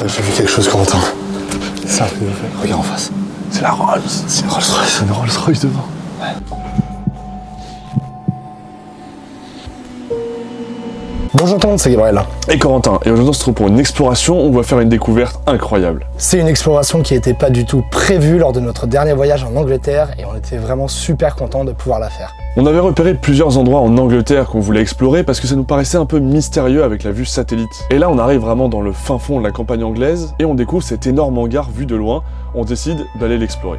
J'ai vu quelque chose, Corentin. C'est un truc de fait. Regarde en face. C'est la Rolls. C'est une Rolls Royce. C'est une Rolls Royce devant. Ouais. Bonjour tout le monde, c'est Gabriel. Et Corentin, et aujourd'hui on se retrouve pour une exploration, on va faire une découverte incroyable. C'est une exploration qui n'était pas du tout prévue lors de notre dernier voyage en Angleterre et on était vraiment super contents de pouvoir la faire. On avait repéré plusieurs endroits en Angleterre qu'on voulait explorer parce que ça nous paraissait un peu mystérieux avec la vue satellite. Et là on arrive vraiment dans le fin fond de la campagne anglaise et on découvre cet énorme hangar vu de loin, on décide d'aller l'explorer.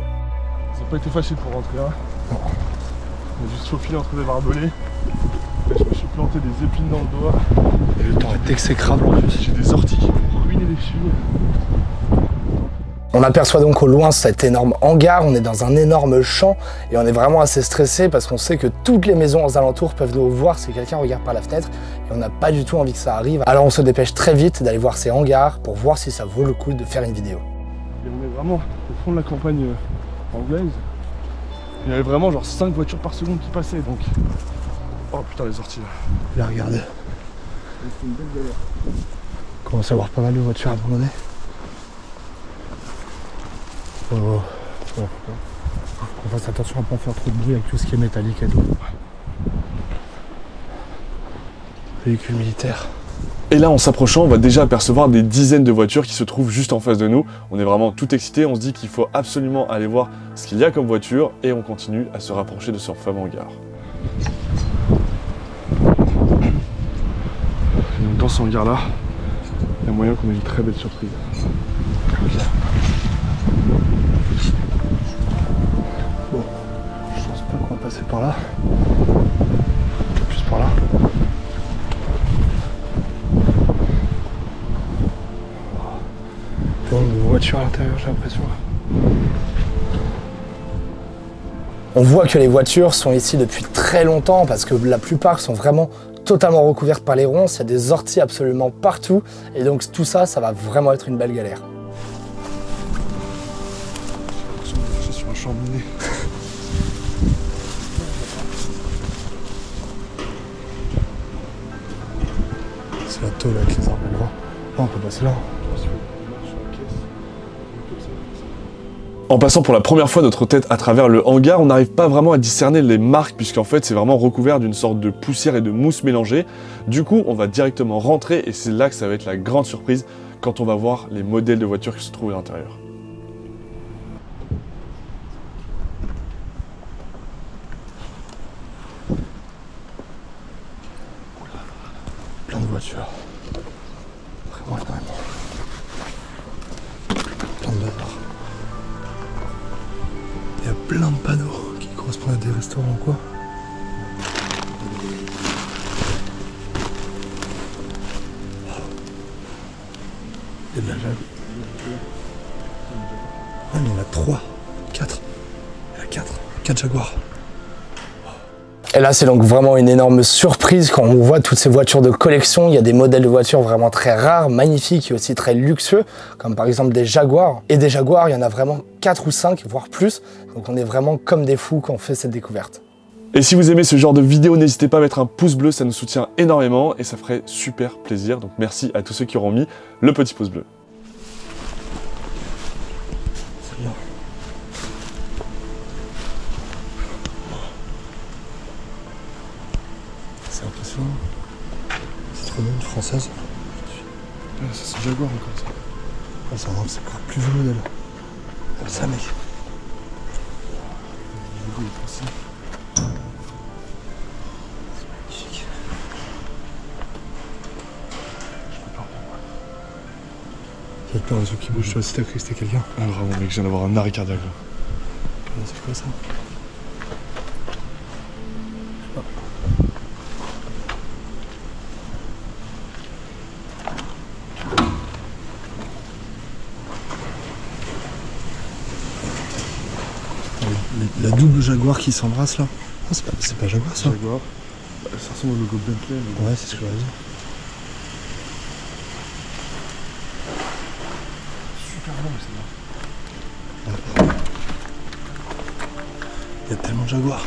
Ça n'a pas été facile pour rentrer là. Non. On a juste faufilé entre des barbelés. Je me suis planté des épines dans le doigt. Et le temps est exécrable en plus. J'ai des orties qui m'ont ruiné les chevilles. On aperçoit donc au loin cet énorme hangar, on est dans un énorme champ et on est vraiment assez stressé parce qu'on sait que toutes les maisons aux alentours peuvent nous voir si quelqu'un regarde par la fenêtre et on n'a pas du tout envie que ça arrive. Alors on se dépêche très vite d'aller voir ces hangars pour voir si ça vaut le coup de faire une vidéo. Et on est vraiment au fond de la campagne anglaise. Il y avait vraiment genre 5 voitures par seconde qui passaient donc... Oh putain les sorties là. Là regardez. C'est une belle galère. On commence à voir pas mal de voitures abandonnées. Oh. Oh. On fasse attention à ne pas faire trop de bruit avec tout ce qui est métallique et tout. Véhicule militaire. Et là en s'approchant on va déjà apercevoir des dizaines de voitures qui se trouvent juste en face de nous. On est vraiment tout excité, on se dit qu'il faut absolument aller voir ce qu'il y a comme voiture et on continue à se rapprocher de ce fameux hangar. Donc dans ce hangar là, il y a moyen qu'on ait une très belle surprise. Okay. Bon, je pense pas qu'on va passer par là. Juste par là. Il y a une voiture à l'intérieur, j'ai l'impression. On voit que les voitures sont ici depuis très longtemps parce que la plupart sont vraiment totalement recouvertes par les ronces, il y a des orties absolument partout et donc tout ça, ça va vraiment être une belle galère. J'ai l'impression de marcher sur un champ miné. C'est la tôle avec les arbres gros. Oh, on peut passer là. En passant pour la première fois notre tête à travers le hangar, on n'arrive pas vraiment à discerner les marques puisqu'en fait c'est vraiment recouvert d'une sorte de poussière et de mousse mélangée. Du coup on va directement rentrer et c'est là que ça va être la grande surprise quand on va voir les modèles de voitures qui se trouvent à l'intérieur. Plein de voitures. Vraiment énormément. Plein de bazar. Il y a plein de panneaux qui correspondent à des restaurants ou quoi. Il y a de la Jaguar. Ah mais il y en a 3, 4. Il y en a 4 Jaguars. Et là c'est donc vraiment une énorme surprise quand on voit toutes ces voitures de collection. Il y a des modèles de voitures vraiment très rares, magnifiques et aussi très luxueux, comme par exemple des Jaguars. Et des Jaguars, il y en a vraiment 4 ou 5, voire plus. Donc on est vraiment comme des fous quand on fait cette découverte. Et si vous aimez ce genre de vidéo, n'hésitez pas à mettre un pouce bleu, ça nous soutient énormément et ça ferait super plaisir. Donc merci à tous ceux qui auront mis le petit pouce bleu. C'est bien. C'est impressionnant. C'est trop bien, une française. Ah, ça c'est Jaguar encore ça. Ah, c'est encore plus vieux modèle. Ah, ça mec. Le logo est français. C'est magnifique. Je peux pas reprendre. Il y a plein de trucs qui bougent, tu vois, si t'as cru que c'était quelqu'un. Ah vraiment mec, je viens d'avoir un arrêt cardiaque là. C'est quoi ça? La double Jaguar qui s'embrasse là. Ah, c'est pas Jaguar ça? Jaguar. Ça ressemble au logo Bentley. Mais... Ouais, c'est ce que j'aurais dit. Super long celle-là. Il y a tellement de Jaguars.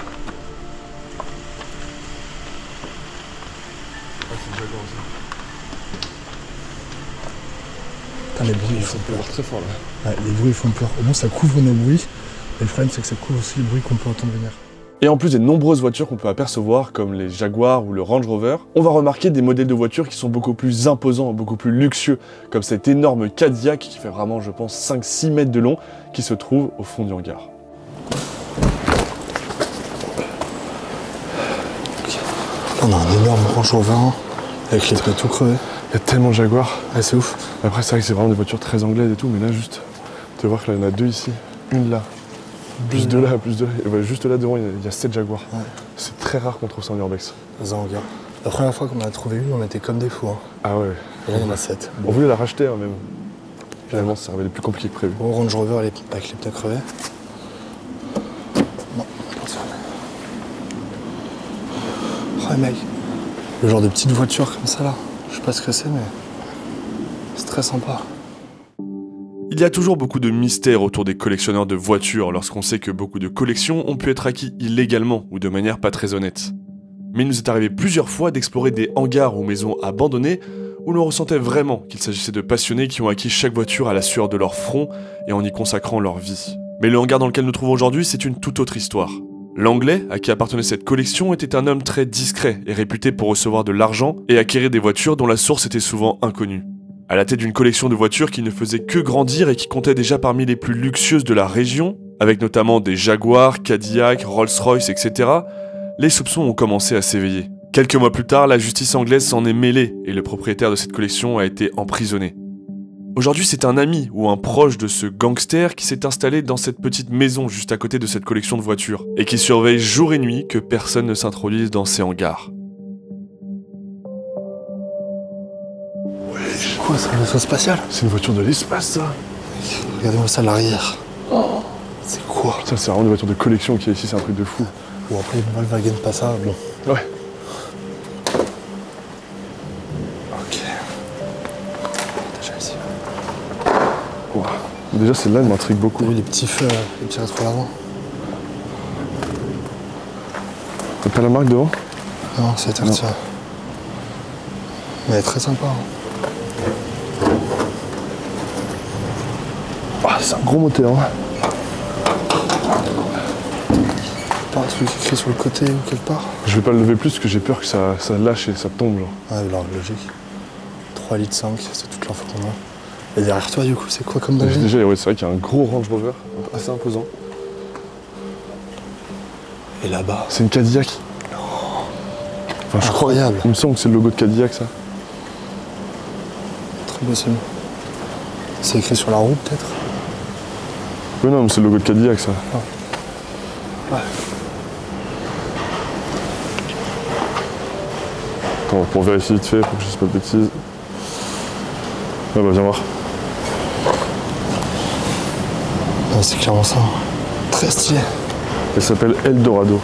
Ah, c'est Jaguar aussi. Ah, les bruits, ils font peur. Très fort là. Ouais, les bruits font peur. Au moins, ça couvre nos bruits. Et le problème, c'est que ça couvre aussi les bruits qu'on peut entendre venir. Et en plus des nombreuses voitures qu'on peut apercevoir, comme les Jaguar ou le Range Rover, on va remarquer des modèles de voitures qui sont beaucoup plus imposants, beaucoup plus luxueux, comme cet énorme Cadillac qui fait vraiment, je pense, 5-6 mètres de long, qui se trouve au fond du hangar. On a un énorme Range Rover avec les pneus tout crevés. Il y a tellement de Jaguar. Ouais, c'est ouf. Après, c'est vrai que c'est vraiment des voitures très anglaises et tout, mais là, juste, tu vas voir qu'il y en a 2 ici, une là. Plus de là, plus de là. Et bah, juste là devant, il y a 7 Jaguars. Ouais. C'est très rare qu'on trouve ça en urbex. Dans un hangar. La première fois qu'on en a trouvé une, on était comme des fous. Hein. Ah ouais. Et là, il y en a 7. On voulait la racheter hein, même. Finalement, ça avait plus compliqué que prévu. Bon, Range Rover avec les pneus crevés. Non, pas ça. Oh mec, le genre de petite voiture comme ça là. Je sais pas ce que c'est, mais c'est très sympa. Il y a toujours beaucoup de mystères autour des collectionneurs de voitures lorsqu'on sait que beaucoup de collections ont pu être acquis illégalement ou de manière pas très honnête. Mais il nous est arrivé plusieurs fois d'explorer des hangars ou maisons abandonnées où l'on ressentait vraiment qu'il s'agissait de passionnés qui ont acquis chaque voiture à la sueur de leur front et en y consacrant leur vie. Mais le hangar dans lequel nous trouvons aujourd'hui, c'est une toute autre histoire. L'Anglais, à qui appartenait cette collection, était un homme très discret et réputé pour recevoir de l'argent et acquérir des voitures dont la source était souvent inconnue. À la tête d'une collection de voitures qui ne faisait que grandir et qui comptait déjà parmi les plus luxueuses de la région, avec notamment des Jaguar, Cadillac, Rolls-Royce, etc., les soupçons ont commencé à s'éveiller. Quelques mois plus tard, la justice anglaise s'en est mêlée et le propriétaire de cette collection a été emprisonné. Aujourd'hui, c'est un ami ou un proche de ce gangster qui s'est installé dans cette petite maison juste à côté de cette collection de voitures et qui surveille jour et nuit que personne ne s'introduise dans ces hangars. C'est quoi ça, un vaisseau spatial? C'est une voiture de l'espace, ça. Regardez-moi ça à l'arrière. Oh, c'est quoi? Putain, c'est vraiment une voiture de collection qui est ici, c'est un truc de fou. Bon, après, une Volkswagen passable. Ouais. Ok. Déjà ici. Wow. Déjà, celle-là, elle m'intrigue beaucoup. T'as vu les petits feux, les petits rétro l'avant? T'as pas la marque devant? Non, c'est Tertia. Mais elle est très sympa. Hein. Ah, c'est un gros moteur. Hein. Pas un truc écrit sur le côté ou quelque part? Je vais pas le lever plus parce que j'ai peur que ça lâche et ça tombe, genre. Ouais, alors, logique. 3,5 litres, c'est toute l'info qu'on a. Et derrière toi, du coup, c'est quoi comme danger? Déjà, ouais, c'est vrai qu'il y a un gros Range Rover, assez imposant. Et là-bas? C'est une Cadillac. Enfin, je crois, incroyable. Il me semble que c'est le logo de Cadillac, ça. Très possible. C'est écrit sur la roue, peut-être? Oui, non, mais c'est le logo de Cadillac, ça. Ouais. Attends, pour vérifier vite fait, pour que je dise pas de bêtises. Ah bah, viens voir. Ouais, c'est clairement ça. Très stylé. Elle s'appelle Eldorado.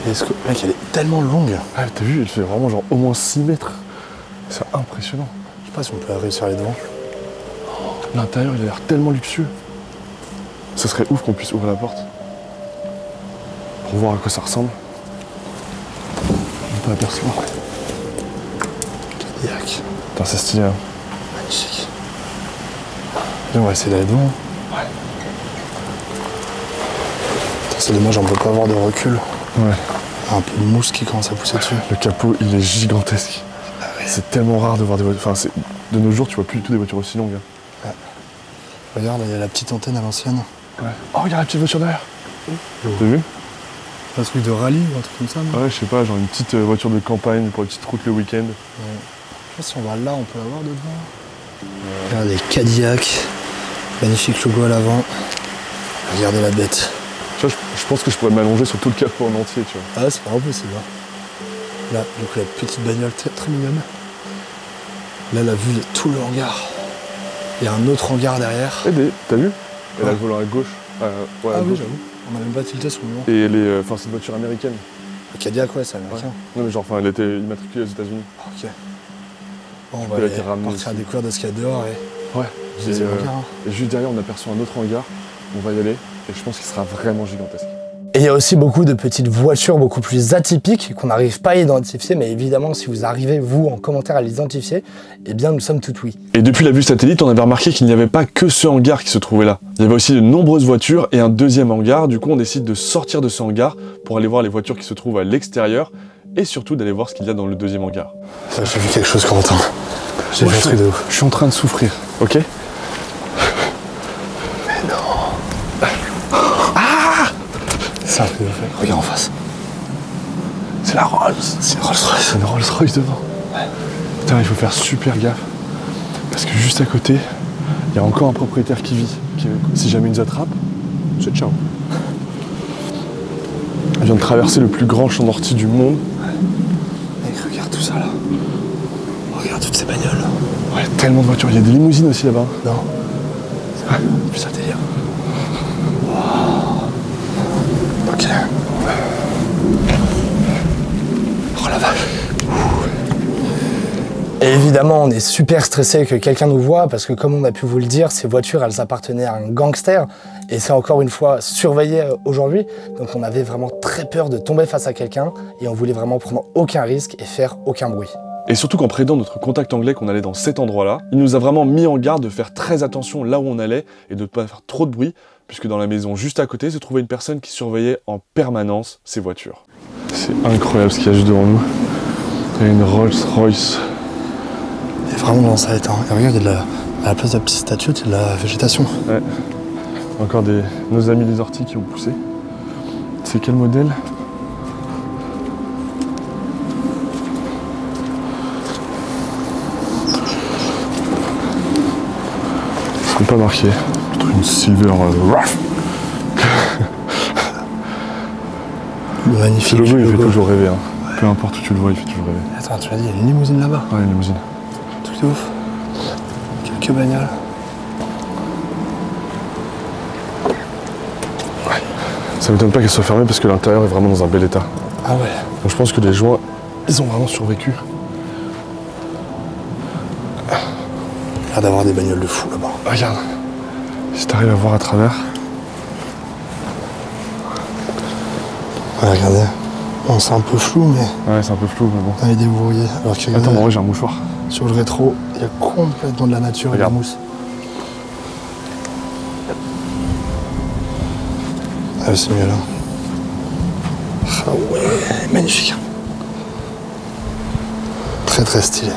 Est-ce que, mec, elle est tellement longue. Ah, t'as vu, elle fait vraiment genre au moins 6 mètres. C'est impressionnant. Je sais pas si on peut réussir à aller devant. L'intérieur, il a l'air tellement luxueux. Ça serait ouf qu'on puisse ouvrir la porte. Pour voir à quoi ça ressemble. On peut apercevoir. Cadillac. Putain, c'est stylé, hein. Magnifique. Et on va essayer d'aller devant. Ouais. C'est dommage, on peut pas avoir de recul. Ouais. Un peu de mousse qui commence à pousser dessus. Le capot, il est gigantesque. Ah ouais. C'est tellement rare de voir des voitures. Enfin, de nos jours, tu vois plus du tout des voitures aussi longues. Hein. Ouais. Regarde, il y a la petite antenne à l'ancienne. Ouais. Oh, regarde la petite voiture derrière. T'as vu? Un truc de rallye ou un truc comme ça, non? Ouais, je sais pas, genre une petite voiture de campagne pour une petite route le week-end. Ouais. Je sais pas si on va là, on peut l'avoir dedans. Regardez, Cadillac. Magnifique logo à l'avant. Regardez la bête. Tu vois, je pense que je pourrais m'allonger sur tout le capot en entier, tu vois. Ah, c'est pas impossible. Là, donc la petite bagnole très mignonne. Là, la vue de tout le hangar. Il y a un autre hangar derrière. T'as vu? Elle a le volant à gauche. Ouais, ah à oui, gauche. j'avoue. On a même pas tilté sur le moment. Et elle est. Enfin, c'est une voiture américaine. Le Cadillac, ouais, c'est américain. Non, mais genre, enfin, elle était immatriculée aux États-Unis. Ok. Bon, on Elle a va été ramenée partir à ici. découvrir de ce qu'il y a dehors et Ouais. visiter le hangar. Hein. Et juste derrière, on aperçoit un autre hangar. On va y aller. Et je pense qu'il sera vraiment gigantesque. Et il y a aussi beaucoup de petites voitures beaucoup plus atypiques qu'on n'arrive pas à identifier, mais évidemment, si vous arrivez, vous, en commentaire à l'identifier, eh bien, nous sommes tout oui. Et depuis la vue satellite, on avait remarqué qu'il n'y avait pas que ce hangar qui se trouvait là. Il y avait aussi de nombreuses voitures et un deuxième hangar. Du coup, on décide de sortir de ce hangar pour aller voir les voitures qui se trouvent à l'extérieur et surtout d'aller voir ce qu'il y a dans le deuxième hangar. J'ai vu quelque chose, Corentin. J'ai vu un truc de ouf. Je suis en train de souffrir, ok? Mais non. C'est un truc de ouf. Regarde en face. C'est la Rolls. C'est une Rolls Royce. C'est une Rolls Royce devant. Ouais. Putain, il faut faire super gaffe. Parce que juste à côté, il y a encore un propriétaire qui vit. Si jamais il nous attrape, c'est ciao. Il vient de traverser le plus grand champ d'ortie du monde. Mec, regarde tout ça là. Regarde toutes ces bagnoles. Ouais, tellement de voitures. Il y a des limousines aussi là-bas. Non. Ouais, plus un délire. Ok. Oh la vache. Et évidemment, on est super stressé que quelqu'un nous voit parce que comme on a pu vous le dire, ces voitures, elles appartenaient à un gangster et c'est encore une fois surveillé aujourd'hui. Donc on avait vraiment très peur de tomber face à quelqu'un et on voulait vraiment prendre aucun risque et faire aucun bruit. Et surtout qu'en prédant notre contact anglais qu'on allait dans cet endroit-là, il nous a vraiment mis en garde de faire très attention là où on allait et de ne pas faire trop de bruit, puisque dans la maison juste à côté se trouvait une personne qui surveillait en permanence ces voitures. C'est incroyable ce qu'il y a juste devant nous. Il y a une Rolls Royce. Il est vraiment dans sa état. Et regarde, il y a à la place de la petite statue, il y a de la végétation. Ouais. Encore nos amis les orties qui ont poussé. C'est quel modèle ? C'est pas marqué. Une Silver Rough. Le magnifique. Ce logo, il fait toujours rêver. Hein. Ouais. Peu importe où tu le vois, il fait toujours rêver. Attends, tu l'as dit, il y a une limousine là-bas. Ouais, une limousine. Truc de ouf. Quelques bagnoles. Ouais. Ça m'étonne pas qu'elle soit fermée parce que l'intérieur est vraiment dans un bel état. Ah ouais. Donc je pense que les joints, ils ont vraiment survécu. Il a l'air d'avoir des bagnoles de fou là-bas. Regarde. Si t'arrives à voir à travers. Ouais, regardez. Bon, c'est un peu flou, mais. Ouais, c'est un peu flou, mais bon. On est débrouillé. Alors que, attends, moi j'ai un mouchoir. Sur le rétro, il y a complètement de la nature et de la mousse. Ah oui, c'est mieux là. Ah ouais, magnifique. Très très stylé.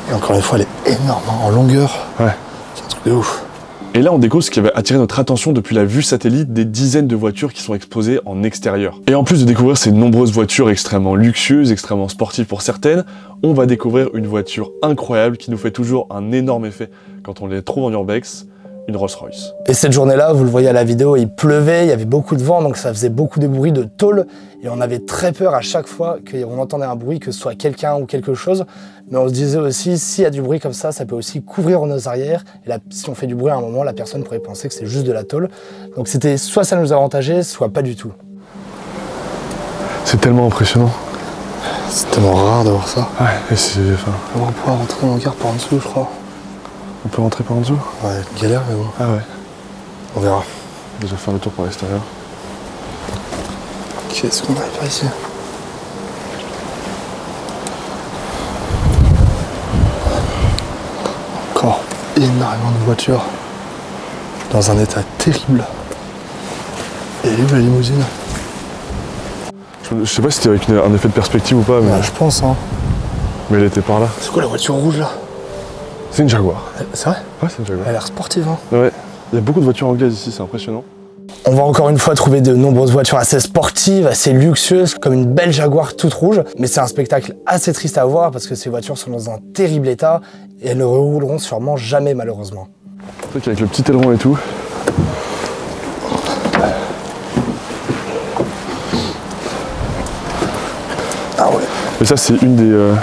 Et encore une fois, elle est énorme en longueur. Ouais. C'est un truc de ouf. Et là, on découvre ce qui avait attiré notre attention depuis la vue satellite, des dizaines de voitures qui sont exposées en extérieur. Et en plus de découvrir ces nombreuses voitures extrêmement luxueuses, extrêmement sportives pour certaines, on va découvrir une voiture incroyable qui nous fait toujours un énorme effet quand on les trouve en urbex, une Rolls Royce. Et cette journée-là, vous le voyez à la vidéo, il pleuvait, il y avait beaucoup de vent, donc ça faisait beaucoup de bruit de tôle, et on avait très peur à chaque fois qu'on entendait un bruit, que ce soit quelqu'un ou quelque chose, mais on se disait aussi, s'il y a du bruit comme ça peut aussi couvrir nos arrières, et là, si on fait du bruit à un moment, la personne pourrait penser que c'est juste de la tôle. Donc c'était soit ça nous avantageait, soit pas du tout. C'est tellement impressionnant. C'est tellement rare de voir ça. Ouais, et c'est... Enfin... On va pouvoir rentrer dans le hangar par en dessous, je crois. On peut rentrer par en dessous? Ouais, galère, mais bon. Ah ouais. On verra. On va déjà faire le tour par l'extérieur. Qu'est-ce qu'on a par ici? Encore énormément de voitures. Dans un état terrible. Et elle est où la limousine? Je sais pas si c'était avec un effet de perspective ou pas, mais... Ouais, je pense, hein. Mais elle était par là. C'est quoi la voiture rouge, là? C'est une Jaguar. C'est vrai? Ouais, c'est une Jaguar. Elle a l'air sportive, hein. Ouais. Il y a beaucoup de voitures anglaises ici, c'est impressionnant. On va encore une fois trouver de nombreuses voitures assez sportives, assez luxueuses, comme une belle Jaguar toute rouge. Mais c'est un spectacle assez triste à voir parce que ces voitures sont dans un terrible état et elles ne rouleront sûrement jamais, malheureusement. C'est vrai qu'avec le petit aileron et tout... Ah ouais. Et ça, c'est une des...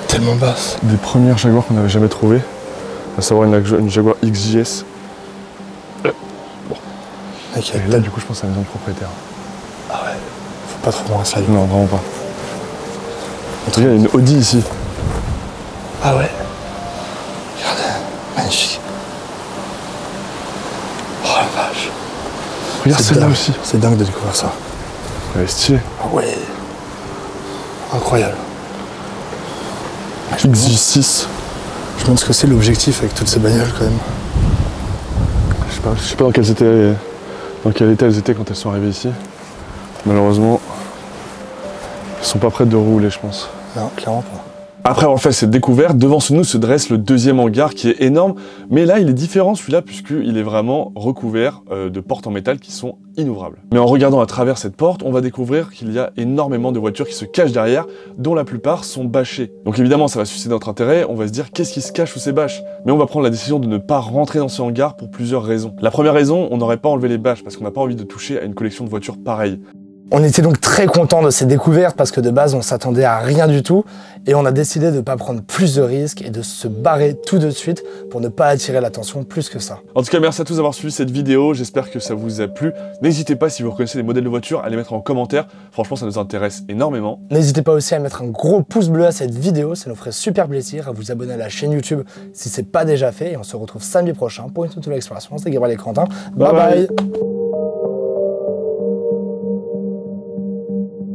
tellement basse. Des premières Jaguars qu'on n'avait jamais trouvées. À savoir une Jaguar XJS. Bon. Okay. Et là, du coup, je pense à la maison du propriétaire. Ah ouais. Faut pas trop loin ça. Non, vraiment pas. En tout cas, il y a une Audi ici. Ah ouais. Regardez. Magnifique. Oh la vache. Regarde celle-là aussi. C'est dingue de découvrir ça. Elle est stylée. Ah ouais. Incroyable. XJ6. Je me demande ce que c'est l'objectif avec toutes ces bagnoles quand même. Je sais pas dans quel état elles étaient quand elles sont arrivées ici. Malheureusement, elles sont pas prêtes de rouler, je pense. Non, clairement pas. Après avoir fait cette découverte, devant nous se dresse le deuxième hangar qui est énorme, mais là il est différent celui-là puisqu'il est vraiment recouvert de portes en métal qui sont inouvrables. Mais en regardant à travers cette porte, on va découvrir qu'il y a énormément de voitures qui se cachent derrière, dont la plupart sont bâchées. Donc évidemment ça va susciter notre intérêt, on va se dire qu'est-ce qui se cache sous ces bâches. Mais on va prendre la décision de ne pas rentrer dans ce hangar pour plusieurs raisons. La première raison, on n'aurait pas enlevé les bâches parce qu'on n'a pas envie de toucher à une collection de voitures pareilles. On était donc très contents de ces découvertes parce que de base on s'attendait à rien du tout et on a décidé de ne pas prendre plus de risques et de se barrer tout de suite pour ne pas attirer l'attention plus que ça. En tout cas, merci à tous d'avoir suivi cette vidéo, j'espère que ça vous a plu. N'hésitez pas, si vous reconnaissez des modèles de voitures, à les mettre en commentaire, franchement ça nous intéresse énormément. N'hésitez pas aussi à mettre un gros pouce bleu à cette vidéo, ça nous ferait super plaisir, à vous abonner à la chaîne YouTube si c'est pas déjà fait et on se retrouve samedi prochain pour une toute nouvelle exploration. C'était Gabriel et Corentin, bye bye.